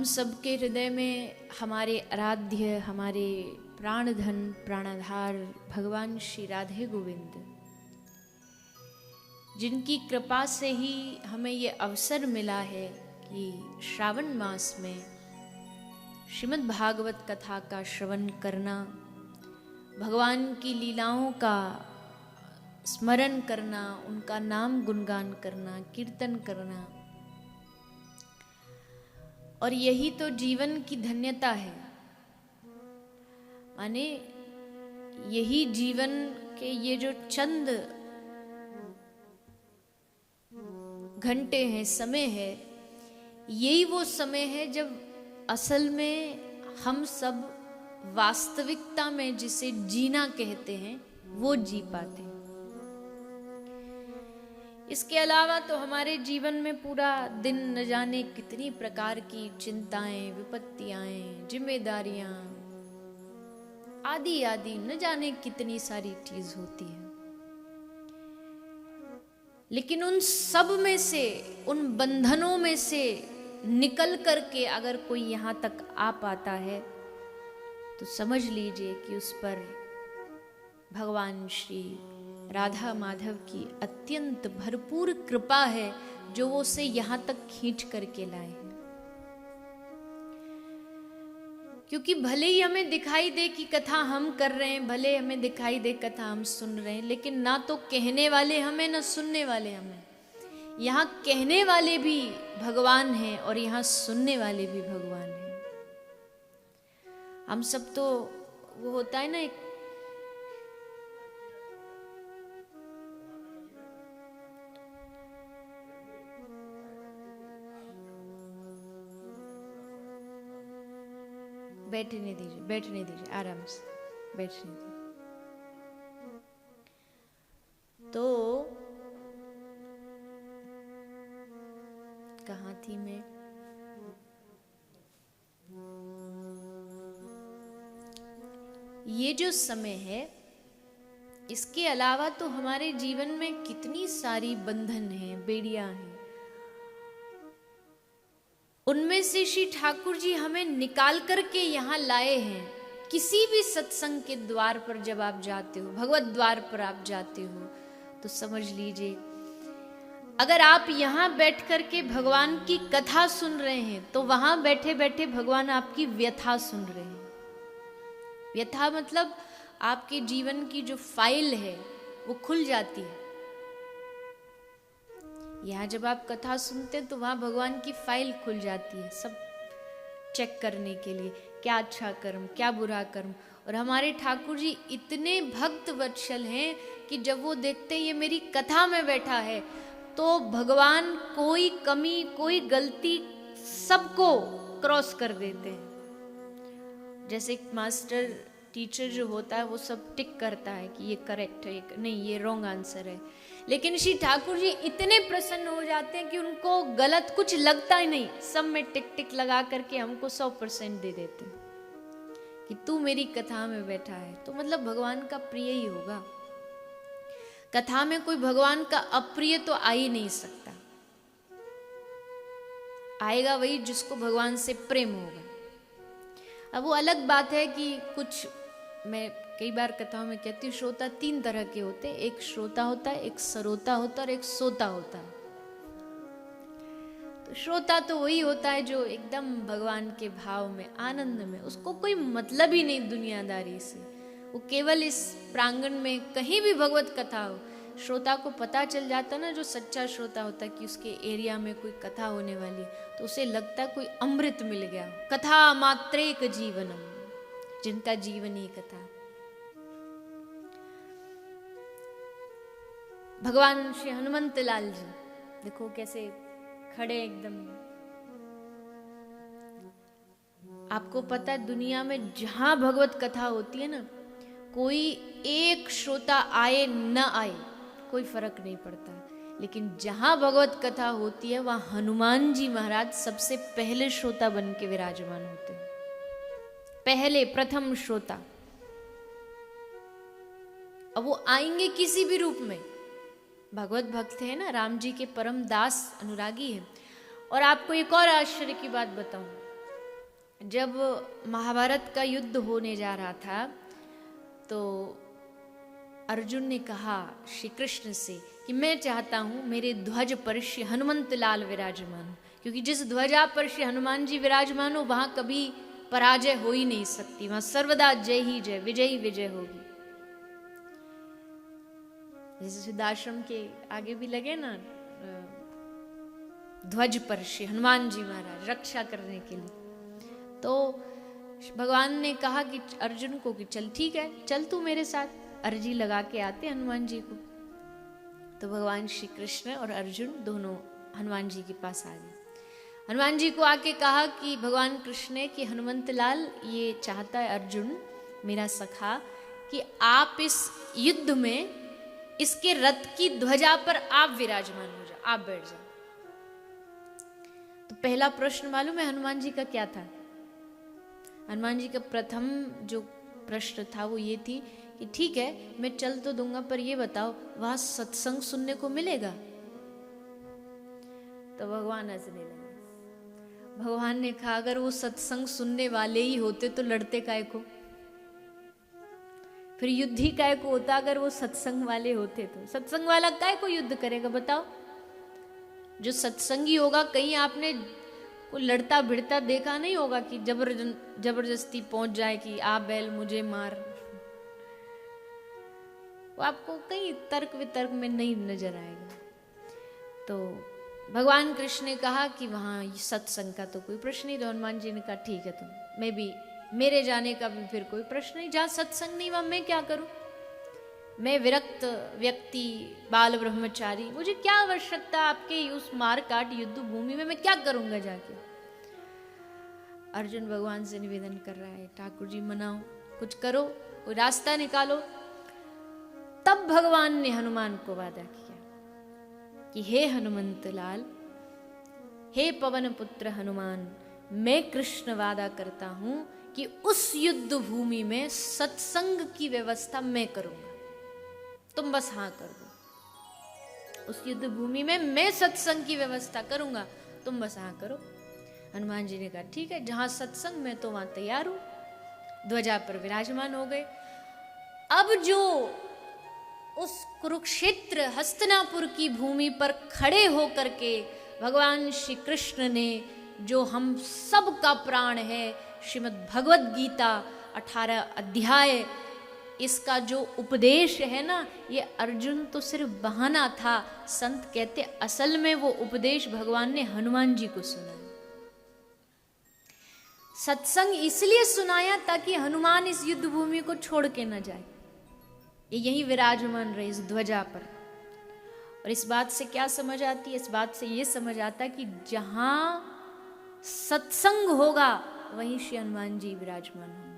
सबके हृदय में हमारे आराध्य, हमारे प्राणधन प्राणाधार भगवान श्री राधे गोविंद, जिनकी कृपा से ही हमें ये अवसर मिला है कि श्रावण मास में श्रीमद् भागवत कथा का श्रवण करना, भगवान की लीलाओं का स्मरण करना, उनका नाम गुणगान करना, कीर्तन करना। और यही तो जीवन की धन्यता है। माने यही जीवन के ये जो चंद घंटे हैं, समय है, यही वो समय है जब असल में हम सब वास्तविकता में जिसे जीना कहते हैं वो जी पाते हैं। इसके अलावा तो हमारे जीवन में पूरा दिन न जाने कितनी प्रकार की चिंताएं, विपत्तियां, जिम्मेदारियां आदि आदि न जाने कितनी सारी चीज होती है। लेकिन उन सब में से, उन बंधनों में से निकल करके अगर कोई यहां तक आ पाता है तो समझ लीजिए कि उस पर भगवान श्री राधा माधव की अत्यंत भरपूर कृपा है, जो वो उसे यहां तक खींच करके लाए हैं। क्योंकि भले ही हमें दिखाई दे कि कथा हम कर रहे हैं, भले हमें दिखाई दे कथा हम सुन रहे हैं, लेकिन ना तो कहने वाले हमें ना सुनने वाले हमें। यहाँ कहने वाले भी भगवान हैं और यहाँ सुनने वाले भी भगवान हैं। हम सब तो वो होता है ना, एक बैठने दीजिए आराम से बैठने दीजिए। तो कहाँ थी मैं? ये जो समय है, इसके अलावा तो हमारे जीवन में कितनी सारी बंधन हैं, बेड़ियां हैं। उनमें से श्री ठाकुर जी हमें निकाल करके यहाँ लाए हैं। किसी भी सत्संग के द्वार पर जब आप जाते हो, भगवत द्वार पर आप जाते हो, तो समझ लीजिए अगर आप यहाँ बैठ करके भगवान की कथा सुन रहे हैं तो वहां बैठे बैठे भगवान आपकी व्यथा सुन रहे हैं। व्यथा मतलब आपके जीवन की जो फाइल है वो खुल जाती है। यहाँ जब आप कथा सुनते हैं तो वहाँ भगवान की फाइल खुल जाती है, सब चेक करने के लिए, क्या अच्छा कर्म, क्या बुरा कर्म। और हमारे ठाकुर जी इतने भक्त वत्सल हैं कि जब वो देखते हैं ये मेरी कथा में बैठा है, तो भगवान कोई कमी, कोई गलती सबको क्रॉस कर देते हैं। जैसे एक मास्टर, टीचर जो होता है वो सब टिक करता है कि ये करेक्ट है, नहीं ये रॉन्ग आंसर है। लेकिन श्री ठाकुर जी इतने प्रसन्न हो जाते हैं कि उनको गलत कुछ लगता ही नहीं, सब में टिक टिक लगा करके हमको 100% दे देते हैं कि तू मेरी कथा में बैठा है। तो मतलब भगवान का प्रिय ही होगा। कथा में कोई भगवान का अप्रिय तो आ ही नहीं सकता। आएगा वही जिसको भगवान से प्रेम होगा। अब वो अलग बात है कि कुछ, मैं कई बार कथाओं में कहती हूँ, श्रोता 3 तरह के होते हैं। एक श्रोता होता है, एक सरोता होता है और एक सोता होता है। तो श्रोता तो वही होता है जो एकदम भगवान के भाव में, आनंद में, उसको कोई मतलब ही नहीं दुनियादारी से। वो केवल इस प्रांगण में कहीं भी भगवत कथा हो, श्रोता को पता चल जाता ना, जो सच्चा श्रोता होता है कि उसके एरिया में कोई कथा होने वाली है, तो उसे लगता है कोई अमृत मिल गया। कथा मात्रेक जीवनम, जिनका जीवन ही कथा। भगवान श्री हनुमंत लाल जी देखो कैसे खड़े एकदम। आपको पता है दुनिया में जहां भगवत कथा होती है ना, कोई एक श्रोता आए न आए कोई फर्क नहीं पड़ता। लेकिन जहां भगवत कथा होती है वहां हनुमान जी महाराज सबसे पहले श्रोता बन के विराजमान होते हैं। पहले प्रथम श्रोता। अब वो आएंगे किसी भी रूप में, भगवत भक्त है ना, राम जी के परम दास अनुरागी है। और आपको एक और आश्चर्य की बात बताऊं, जब महाभारत का युद्ध होने जा रहा था तो अर्जुन ने कहा श्री कृष्ण से कि मैं चाहता हूं मेरे ध्वज पर श्री हनुमंत लाल विराजमान हो, क्योंकि जिस ध्वजा पर श्री हनुमान जी विराजमान हो वहां कभी पराजय हो ही नहीं सकती, वहां सर्वदा जय ही जय, विजय ही विजय होगी। जैसे सिद्धाश्रम के आगे भी लगे ना ध्वज पर श्री हनुमान जी महाराज रक्षा करने के लिए, तो भगवान ने कहा कि अर्जुन को कि चल ठीक है, चल तू मेरे साथ, अर्जी लगा के आते हनुमान जी को। तो भगवान श्री कृष्ण और अर्जुन दोनों हनुमान जी के पास आ गए। हनुमान जी को आके कहा कि भगवान कृष्ण ने कि हनुमंत लाल ये चाहता है अर्जुन मेरा सखा कि आप इस युद्ध में इसके रथ की ध्वजा पर आप विराजमान हो जाओ, आप बैठ जाओ। तो पहला प्रश्न मालूम है हनुमान जी का क्या था? हनुमान जी का प्रथम जो प्रश्न था वो ये थी कि ठीक है मैं चल तो दूंगा, पर ये बताओ वहां सत्संग सुनने को मिलेगा? तो भगवान हंसने लगे। भगवान ने कहा अगर वो सत्संग सुनने वाले ही होते तो लड़ते काय को, फिर युद्ध ही काय को होता। अगर वो सत्संग वाले होते तो सत्संग वाला काय को युद्ध करेगा बताओ? जो सत्संगी होगा, कहीं आपने कोई लड़ता भिड़ता देखा नहीं होगा कि जबरदस्ती पहुंच जाए कि आ बैल मुझे मार। वो आपको कहीं तर्क वितर्क में नहीं नजर आएगा। तो भगवान कृष्ण ने कहा कि वहां सत्संग का तो कोई प्रश्न नहीं। तो हनुमान जी ने कहा ठीक है, तुम मैं भी मेरे जाने का भी फिर कोई प्रश्न नहीं, जहां सत्संग नहीं वहां मैं क्या करूं? मैं विरक्त व्यक्ति बाल ब्रह्मचारी, मुझे क्या आवश्यकता आपके उस मार काट युद्ध भूमि में, मैं क्या करूंगा जाके? अर्जुन भगवान से निवेदन कर रहा है ठाकुर जी मनाओ, कुछ करो, कोई रास्ता निकालो। तब भगवान ने हनुमान को वादा किया कि हे हनुमंत लाल, हे पवन पुत्र हनुमान, मैं कृष्ण वादा करता हूं कि उस युद्ध भूमि में सत्संग की व्यवस्था मैं करूंगा, तुम बस हाँ कर दो। उस युद्ध भूमि में मैं सत्संग की व्यवस्था करूंगा, तुम बस हाँ करो। हनुमान जी ने कहा ठीक है, जहां सत्संग मैं तो वहां तैयार हूं। ध्वजा पर विराजमान हो गए। अब जो उस कुरुक्षेत्र हस्तिनापुर की भूमि पर खड़े होकर के भगवान श्री कृष्ण ने जो हम सब का प्राण है श्रीमद् भगवद गीता 18 अध्याय, इसका जो उपदेश है ना, ये अर्जुन तो सिर्फ बहाना था। संत कहते असल में वो उपदेश भगवान ने हनुमान जी को सुनाया। सत्संग इसलिए सुनाया ताकि हनुमान इस युद्ध भूमि को छोड़ के न जाए, ये यही विराजमान रहे इस ध्वजा पर। और इस बात से क्या समझ आती है? इस बात से ये समझ आता है कि जहां सत्संग होगा वहीं श्री हनुमान जी विराजमान होंगे।